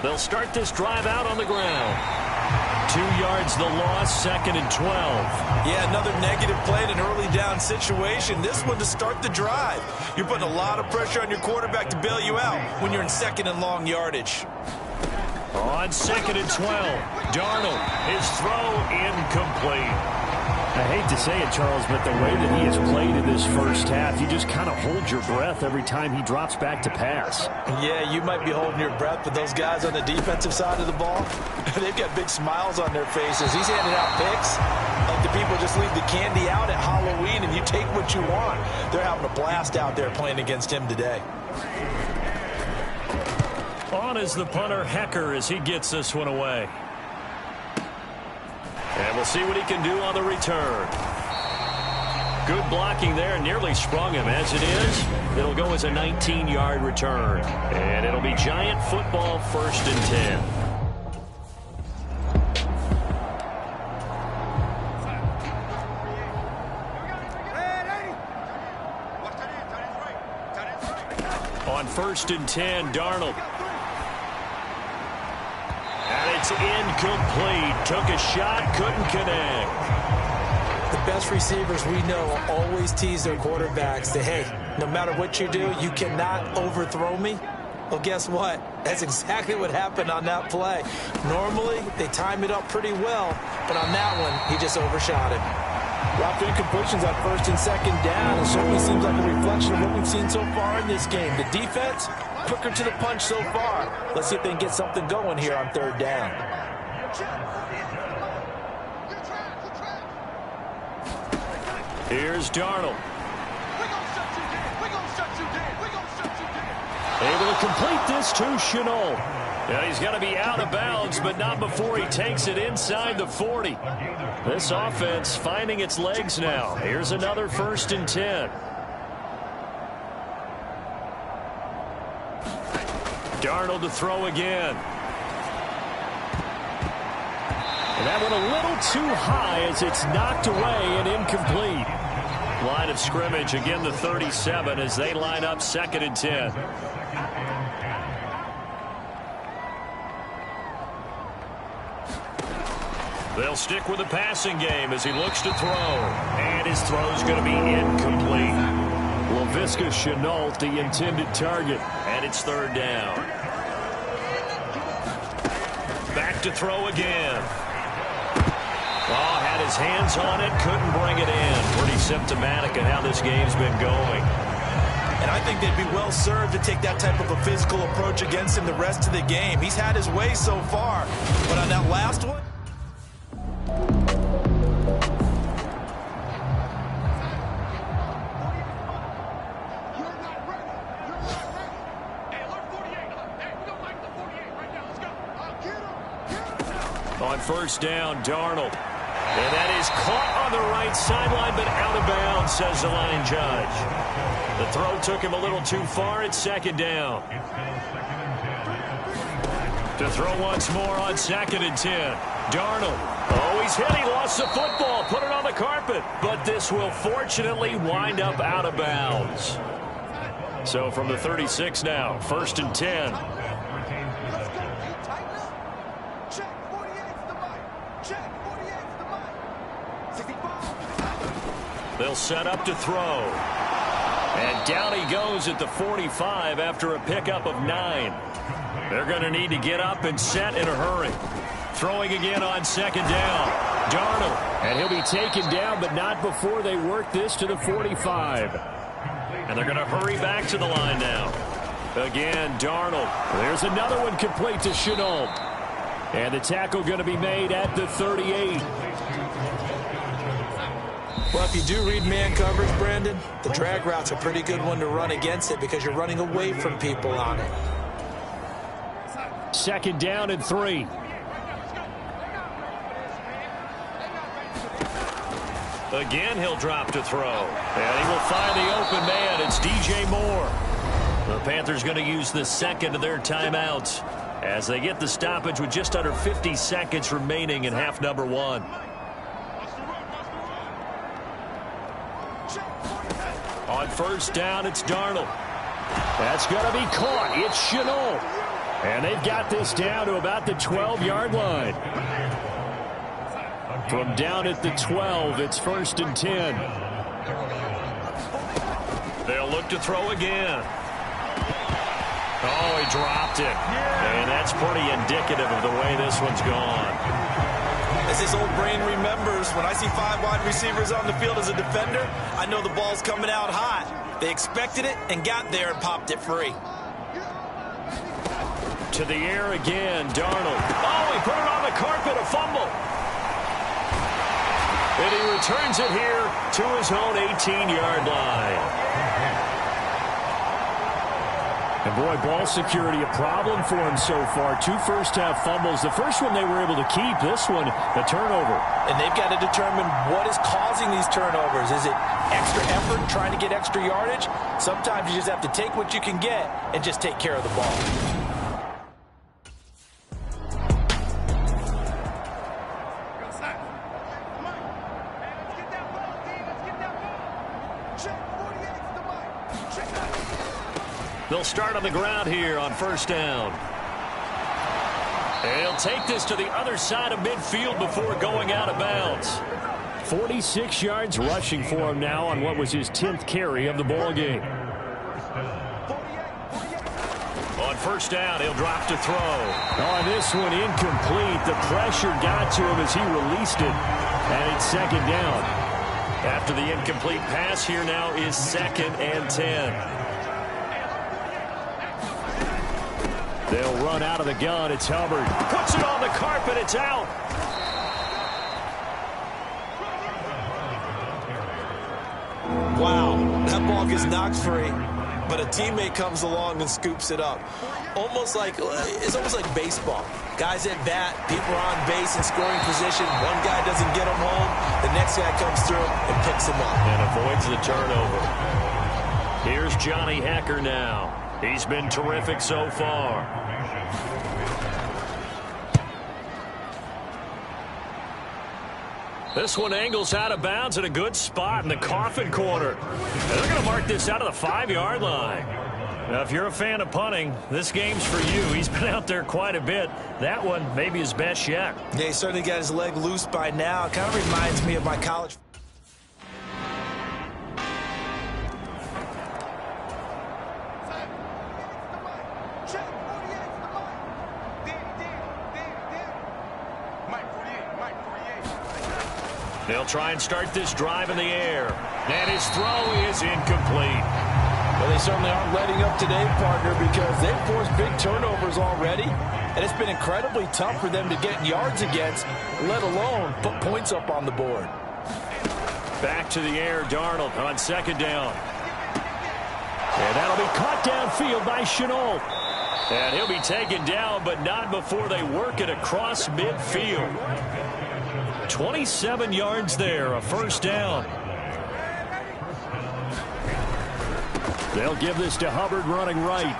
They'll start this drive out on the ground. 2 yards the loss, 2nd and 12. Yeah, another negative play in an early down situation. This one to start the drive. You're putting a lot of pressure on your quarterback to bail you out when you're in 2nd and long yardage. On 2nd and 12, Darnold, his throw incomplete. I hate to say it, Charles, but the way that he has played in this first half, you just kind of hold your breath every time he drops back to pass. Yeah, you might be holding your breath, but those guys on the defensive side of the ball, they've got big smiles on their faces. He's handing out picks like the people just leave the candy out at Halloween and you take what you want. They're having a blast out there playing against him today. On is the punter, Hecker, as he gets this one away. And we'll see what he can do on the return. Good blocking there. Nearly sprung him. As it is, it'll go as a 19-yard return. And it'll be Giant football, 1st and 10. On 1st and 10, Darnold. And it's incomplete. Took a shot, couldn't connect. The best receivers we know always tease their quarterbacks that, hey, no matter what you do, you cannot overthrow me. Well, guess what? That's exactly what happened on that play. Normally, they time it up pretty well, but on that one, he just overshot it. Dropped incompletions on 1st and 2nd down. It certainly seems like a reflection of what we've seen so far in this game. The defense, quicker to the punch so far. Let's see if they can get something going here on 3rd down. Here's Darnold. Able to complete this to Shenault. Yeah, he's got to be out of bounds, but not before he takes it inside the 40. This offense finding its legs now. Here's another 1st and 10. Darnold to throw again. And that one a little too high as it's knocked away and incomplete. Line of scrimmage, again the 37 as they line up 2nd and 10. They'll stick with the passing game as he looks to throw. And his throw's going to be incomplete. Laviska Shenault, the intended target. And it's 3rd down. Back to throw again. Oh, had his hands on it, couldn't bring it in. Pretty symptomatic of how this game's been going. And I think they'd be well served to take that type of a physical approach against him the rest of the game. He's had his way so far. But on that last one, on 1st down, Darnold. And that is caught on the right sideline, but out of bounds, says the line judge. The throw took him a little too far. It's 2nd down. To throw once more on 2nd and 10. Darnold. Oh, he's hit. He lost the football. Put it on the carpet. But this will fortunately wind up out of bounds. So from the 36 now, 1st and 10. They'll set up to throw. And down he goes at the 45 after a pickup of 9. They're going to need to get up and set in a hurry. Throwing again on 2nd down. Darnold. And he'll be taken down, but not before they work this to the 45. And they're going to hurry back to the line now. Again, Darnold. There's another one complete to Shenault. And the tackle going to be made at the 38. Well, if you do read man coverage, Brandon, the drag route's a pretty good one to run against it because you're running away from people on it. 2nd down and 3. Again, he'll drop to throw. And he will find the open man. It's DJ Moore. The Panthers going to use the 2nd of their timeouts as they get the stoppage with just under 50 seconds remaining in half number 1. On 1st down, it's Darnold. That's going to be caught. It's Shenault. And they've got this down to about the 12-yard line. From down at the 12, it's 1st and 10. They'll look to throw again. Oh, he dropped it. And that's pretty indicative of the way this one's gone. As his old brain remembers, when I see 5 wide receivers on the field as a defender, I know the ball's coming out hot. They expected it and got there and popped it free. To the air again, Darnold. Oh, he put it on the carpet, a fumble. And he returns it here to his own 18-yard line. And boy, ball security a problem for him so far. 2 first-half fumbles. The first one they were able to keep. This one, a turnover. And they've got to determine what is causing these turnovers. Is it extra effort, trying to get extra yardage? Sometimes you just have to take what you can get and just take care of the ball. They'll start on the ground here on 1st down. And he'll take this to the other side of midfield before going out of bounds. 46 yards rushing for him now on what was his 10th carry of the ball game. On 1st down, he'll drop to throw. On this one, incomplete. The pressure got to him as he released it. And it's 2nd down. After the incomplete pass, here now is 2nd and 10. They'll run out of the gun. It's Hubbard. Puts it on the carpet. It's out. Wow, that ball gets knocked free, but a teammate comes along and scoops it up. It's almost like baseball. Guys at bat, people are on base in scoring position. One guy doesn't get him home. The next guy comes through and picks him up. And avoids the turnover. Here's Johnny Hekker now. He's been terrific so far. This one angles out of bounds at a good spot in the coffin corner. And they're going to mark this out of the 5-yard line. Now, if you're a fan of punting, this game's for you. He's been out there quite a bit. That one may be his best yet. Yeah, he certainly got his leg loose by now. It kind of reminds me of my college. They'll try and start this drive in the air. And his throw is incomplete. Well, they certainly aren't letting up today, partner, because they've forced big turnovers already. And it's been incredibly tough for them to get yards against, let alone put points up on the board. Back to the air, Darnold on 2nd down. And that'll be caught downfield by Shenault. And he'll be taken down, but not before they work it across midfield. 27 yards there, a 1st down. They'll give this to Hubbard running right.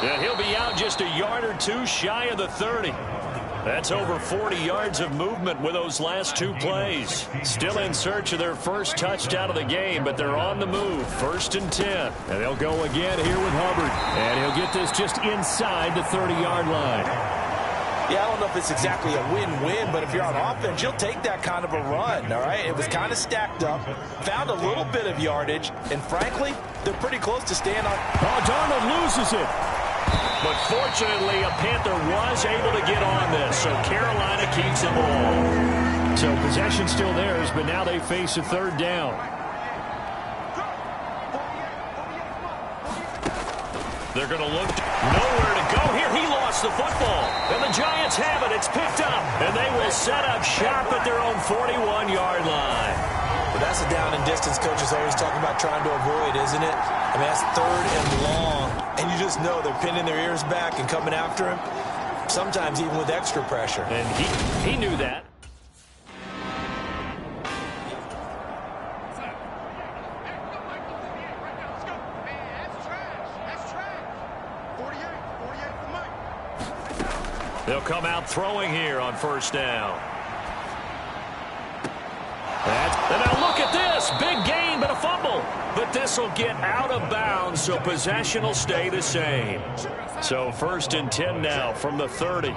And he'll be out just a yard or two shy of the 30. That's over 40 yards of movement with those last two plays. Still in search of their first touchdown of the game, but they're on the move. 1st and 10. And they'll go again here with Hubbard. And he'll get this just inside the 30-yard line. Yeah, I don't know if it's exactly a win-win, but if you're on offense, you'll take that kind of a run, all right? It was kind of stacked up, found a little bit of yardage, and frankly, they're pretty close to staying on. Oh, Darnold loses it. But fortunately, a Panther was able to get on this, so Carolina keeps the ball. So possession still theirs, but now they face a 3rd down. They're going to look nowhere to go here. He lost the football, and the Giants have it. It's picked up, and they will set up shop at their own 41-yard line. But that's a down and distance coaches always talking about trying to avoid, isn't it? I mean, that's 3rd and long, and you just know they're pinning their ears back and coming after him, sometimes even with extra pressure. And he knew that. They'll come out throwing here on 1st down. And now look at this. Big gain, but a fumble. But this will get out of bounds, so possession will stay the same. So 1st and 10 now from the 30.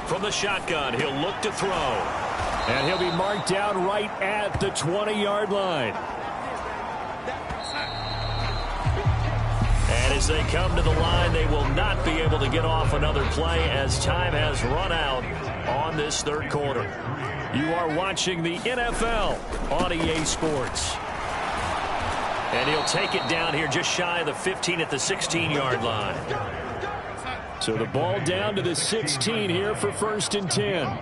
From the shotgun, he'll look to throw. And he'll be marked down right at the 20-yard line. And as they come to the line, they will not be able to get off another play as time has run out on this 3rd quarter. You are watching the NFL on EA Sports. And he'll take it down here just shy of the 15 at the 16-yard line. So the ball down to the 16 here for 1st and 10.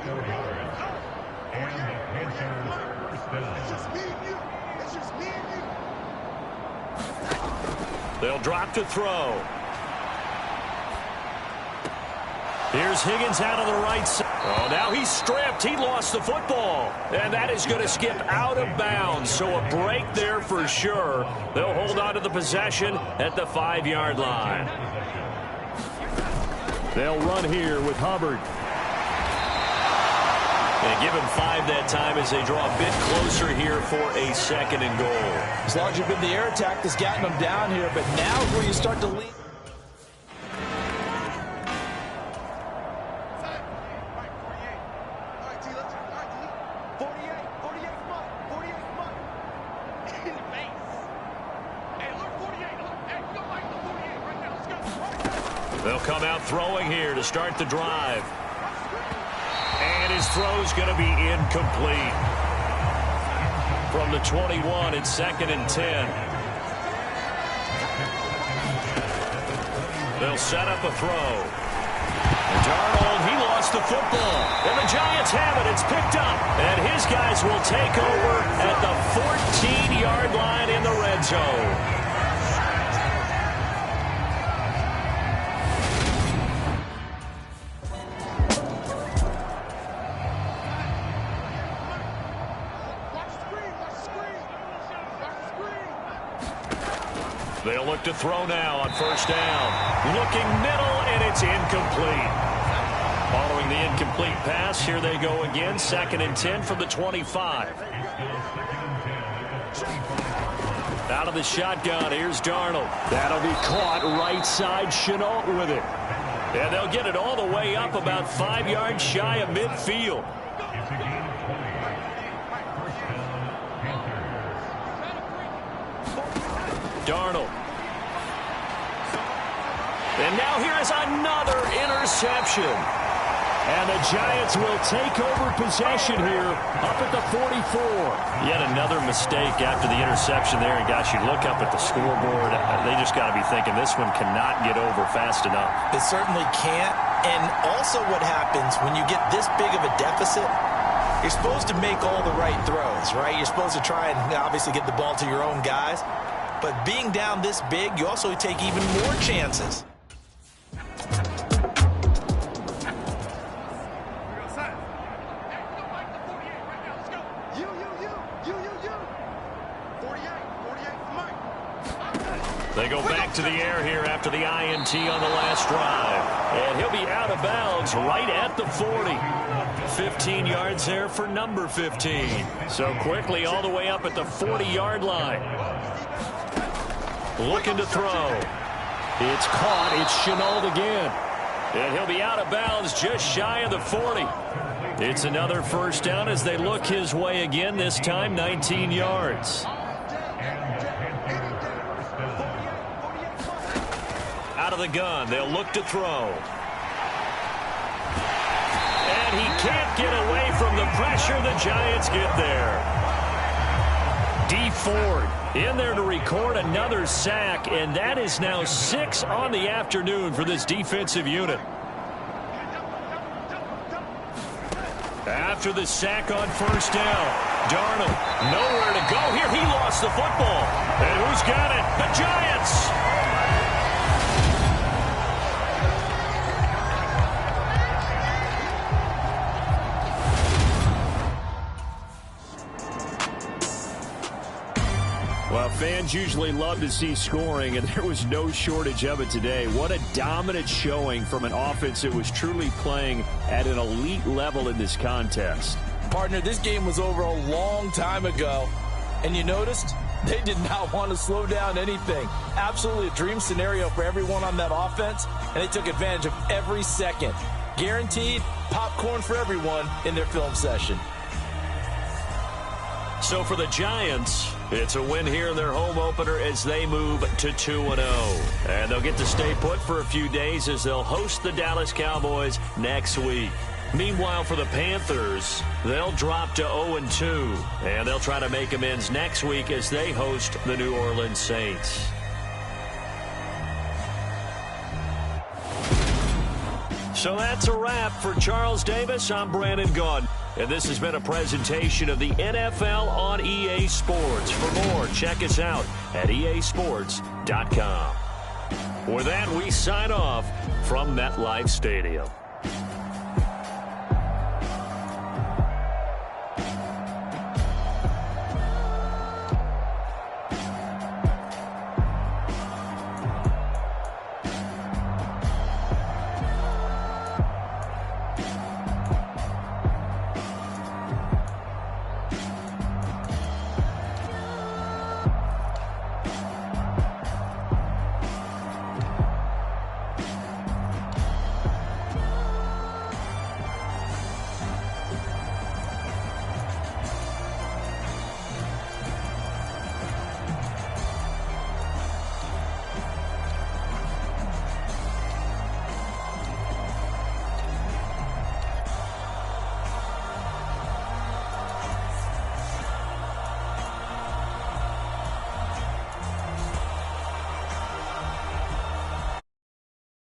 They'll drop to throw. Here's Higgins out on the right side. Oh, now he's stripped. He lost the football. And that is going to skip out of bounds. So a break there for sure. They'll hold on to the possession at the 5-yard line. They'll run here with Hubbard. And give him 5 that time as they draw a bit closer here for a 2nd and goal. As long as you've been the air attack that's gotten them down here, but now is where you start to lead. They'll come out throwing here to start the drive. And his throw's going to be incomplete. From the 21, it's 2nd and 10. They'll set up a throw. Darnold, he lost the football. And the Giants have it. It's picked up. And his guys will take over at the 14-yard line in the red zone. They'll look to throw now on 1st down. Looking middle, and it's incomplete. Following the incomplete pass, here they go again. 2nd and 10 from the 25. Out of the shotgun, here's Darnold. That'll be caught right side. Shenault with it. And they'll get it all the way up about 5 yards shy of midfield. Darnold. And now here is another interception. And the Giants will take over possession here up at the 44. Yet another mistake after the interception there. And gosh, you look up at the scoreboard. They just got to be thinking this one cannot get over fast enough. It certainly can't. And also what happens when you get this big of a deficit, you're supposed to make all the right throws, right? You're supposed to try and obviously get the ball to your own guys. But being down this big, you also take even more chances. They go back to the air here after the INT on the last drive. And he'll be out of bounds right at the 40. 15 yards there for number 15. So quickly all the way up at the 40-yard line. Looking to throw. It's caught. It's Shenault again. And he'll be out of bounds just shy of the 40. It's another first down as they look his way again, this time 19 yards. Out of the gun, they'll look to throw. And he can't get away from the pressure. The Giants get there. Dee Ford in there to record another sack, and that is now 6 on the afternoon for this defensive unit. After the sack on first down, Darnold nowhere to go here. He lost the football. And who's got it? The Giants. Well, fans usually love to see scoring, and there was no shortage of it today. What a dominant showing from an offense that was truly playing at an elite level in this contest. Partner, this game was over a long time ago, and you noticed they did not want to slow down anything. Absolutely a dream scenario for everyone on that offense, and they took advantage of every second. Guaranteed popcorn for everyone in their film session. So for the Giants, it's a win here in their home opener as they move to 2-0. And they'll get to stay put for a few days as they'll host the Dallas Cowboys next week. Meanwhile, for the Panthers, they'll drop to 0-2. And they'll try to make amends next week as they host the New Orleans Saints. So that's a wrap for Charles Davis. I'm Brandon Gaudin. And this has been a presentation of the NFL on EA Sports. For more, check us out at easports.com. With that, we sign off from MetLife Stadium.